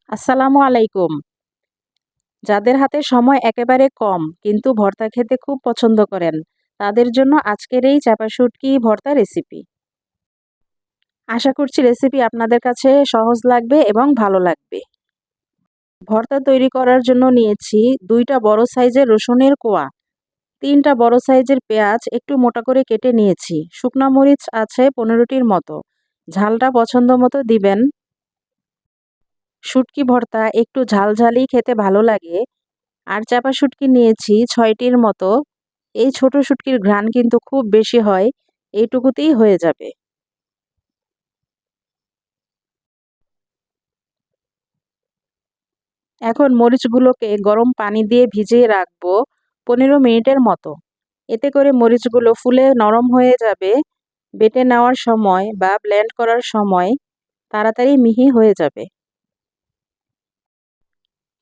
আসসালামু আলাইকুম। যাদের হাতে সময় একেবারে কম কিন্তু ভর্তা খেতে খুব পছন্দ করেন, তাদের জন্য আজকের এই চাপা শুটকি ভর্তা রেসিপি। আশা করছি রেসিপি আপনাদের কাছে সহজ লাগবে এবং ভালো লাগবে। ভর্তা তৈরি করার জন্য নিয়েছি ২টা বড় সাইজের রসুনের কোয়া, ৩টা বড় সাইজের পেঁয়াজ একটু মোটা করে কেটে নিয়েছি, শুকনা মরিচ আছে ১৫টির মতো। ঝালটা পছন্দ মতো দিবেন। শুটকি ভর্তা একটু ঝালঝালি খেতে ভালো লাগে। আর চাপা শুটকি নিয়েছি ৬টির মতো। এই ছোট শুটকির ঘ্রাণ কিন্তু খুব বেশি হয়, এইটুকুতেই হয়ে যাবে। এখন মরিচগুলোকে গরম পানি দিয়ে ভিজিয়ে রাখবো ১৫ মিনিটের মতো। এতে করে মরিচগুলো ফুলে নরম হয়ে যাবে। বেটে নেওয়ার সময় বা ব্লেন্ড করার সময় তাড়াতাড়ি মিহি হয়ে যাবে।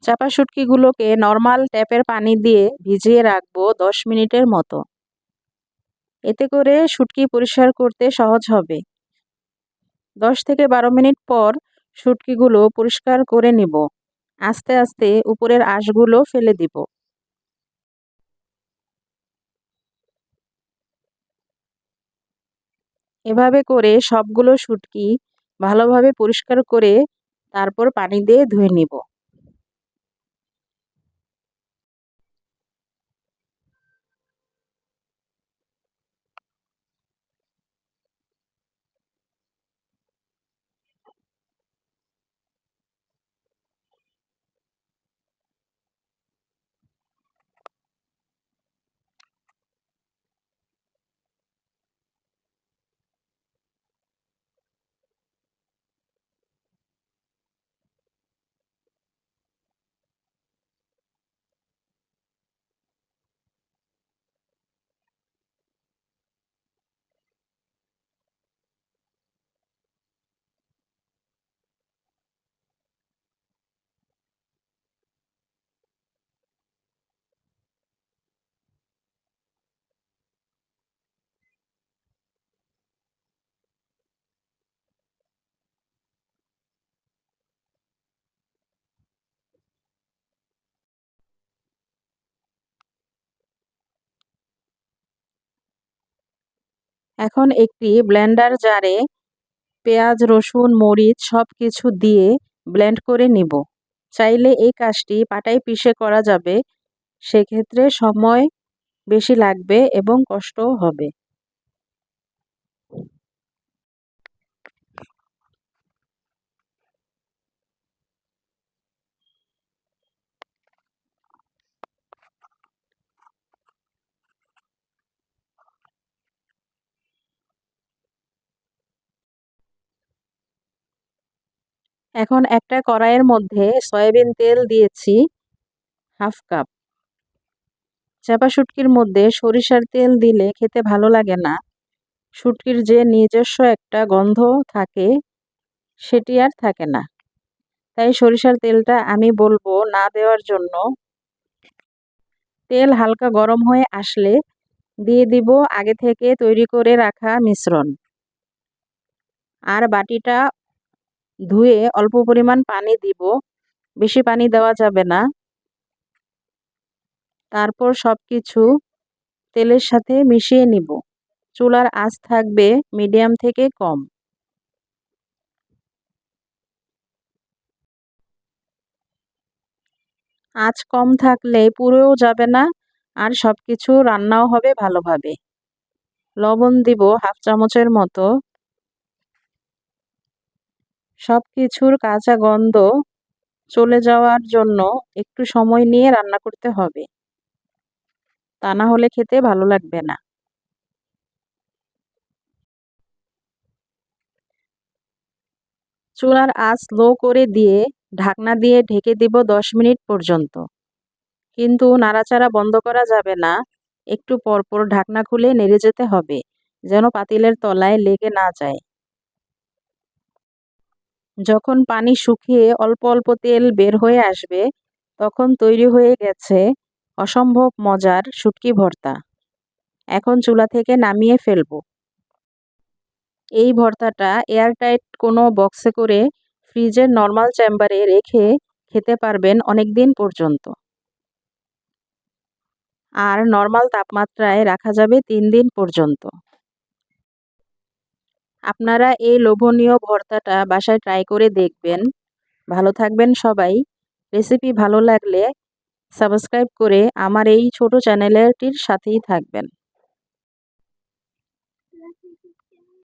চাপা শুটকিগুলোকে নর্মাল ট্যাপের পানি দিয়ে ভিজিয়ে রাখবো ১০ মিনিটের মতো। এতে করে শুটকি পরিষ্কার করতে সহজ হবে। ১০ থেকে ১২ মিনিট পর শুটকিগুলো পরিষ্কার করে নিব। আস্তে আস্তে উপরের আঁশগুলো ফেলে দিব। এভাবে করে সবগুলো শুটকি ভালোভাবে পরিষ্কার করে তারপর পানি দিয়ে ধুয়ে নিব। এখন একটি ব্লেন্ডার জারে পেঁয়াজ, রসুন, মরিচ সবকিছু দিয়ে ব্লেন্ড করে নিব। চাইলে এই কাজটি পাটায় পিষে করা যাবে, সেক্ষেত্রে সময় বেশি লাগবে এবং কষ্টও হবে। এখন একটা কড়াইয়ের মধ্যে সয়াবিন তেল দিয়েছি 1/2 কাপ। চাপা শুটকির মধ্যে সরিষার তেল দিলে খেতে ভালো লাগে না। শুটকির যে নিজস্ব একটা গন্ধ থাকে, সেটি আর থাকে না। তাই সরিষার তেলটা আমি বলবো না দেওয়ার জন্য। তেল হালকা গরম হয়ে আসলে দিয়ে দিব আগে থেকে তৈরি করে রাখা মিশ্রণ। আর বাটিটা ধুয়ে অল্প পরিমাণ পানি দিব, বেশি পানি দেওয়া যাবে না। তারপর সবকিছু তেলের সাথে মিশিয়ে নিব। চুলার আঁচ থাকবে মিডিয়াম থেকে কম। আঁচ কম থাকলে পুড়েও যাবে না, আর সবকিছু রান্নাও হবে ভালোভাবে। লবণ দিব 1/2 চামচের মতো। সবকিছুর কাঁচা গন্ধ চলে যাওয়ার জন্য একটু সময় নিয়ে রান্না করতে হবে, তা না হলে খেতে ভালো লাগবে না। চুলার আঁচ লো করে দিয়ে ঢাকনা দিয়ে ঢেকে দিব ১০ মিনিট পর্যন্ত। কিন্তু নাড়াচাড়া বন্ধ করা যাবে না। একটু পরপর ঢাকনা খুলে নেড়ে যেতে হবে, যেন পাতিলের তলায় লেগে না যায়। যখন পানি শুকিয়ে অল্প অল্প তেল বের হয়ে আসবে, তখন তৈরি হয়ে গেছে অসম্ভব মজার শুটকি ভর্তা। এখন চুলা থেকে নামিয়ে ফেলবো। এই ভর্তাটা এয়ারটাইট কোনো বক্সে করে ফ্রিজের নর্মাল চেম্বারে রেখে খেতে পারবেন অনেক দিন পর্যন্ত। আর নর্মাল তাপমাত্রায় রাখা যাবে 3 দিন পর্যন্ত। আপনারা এই লোভনীয় ভর্তাটা বাসায় ট্রাই করে দেখবেন। ভালো থাকবেন সবাই। রেসিপি ভালো লাগলে সাবস্ক্রাইব করে আমার এই ছোট চ্যানেলটির সাথেই থাকবেন।